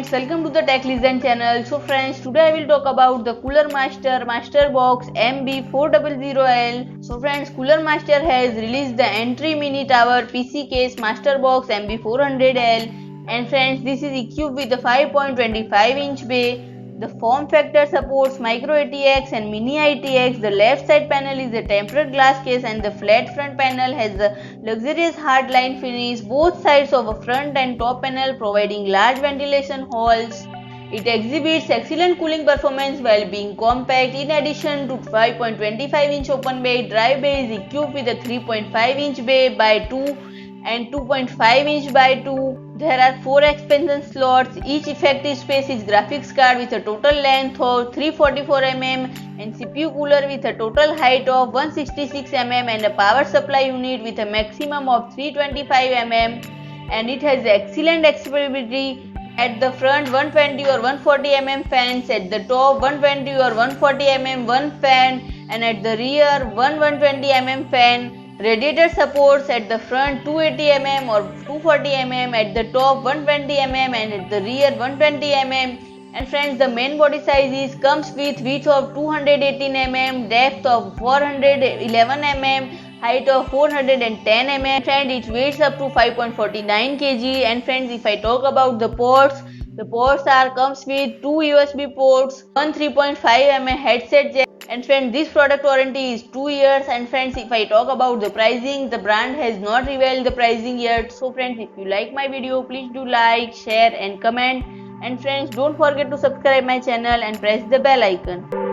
friends, welcome to the Tech Listen channel. So friends, today I will talk about the Cooler Master Box MB400L. So friends, Cooler Master has released the entry mini tower PC case Master Box MB400L, and friends, this is equipped with a 5.25-inch bay. The form factor supports micro ATX and mini ITX. The left side panel is a tempered glass case and the flat front panel has a luxurious hardline finish. Both sides of a front and top panel providing large ventilation holes. It exhibits excellent cooling performance while being compact. In addition to 5.25-inch open bay, dry bay is equipped with a 3.5-inch bay by 2 and 2.5-inch by 2. There are 4 expansion slots. Each effective space is graphics card with a total length of 344 mm and CPU cooler with a total height of 166 mm and a power supply unit with a maximum of 325 mm, and it has excellent accessibility. At the front, 120 or 140 mm fans, at the top 120 or 140 mm one fan, and at the rear 120 mm fan. Radiator supports at the front 280 mm or 240 mm, at the top 120 mm and at the rear 120 mm. And friends, the main body size comes with width of 218 mm, depth of 411 mm, height of 410 mm, and it weighs up to 5.49 kg. And friends, if I talk about the ports comes with 2 USB ports, one 3.5 mm headset jack. And friends, this product warranty is 2 years. And friends, if I talk about the pricing, the brand has not revealed the pricing yet. So friends, if you like my video, please do like, share and comment. And friends, don't forget to subscribe my channel and press the bell icon.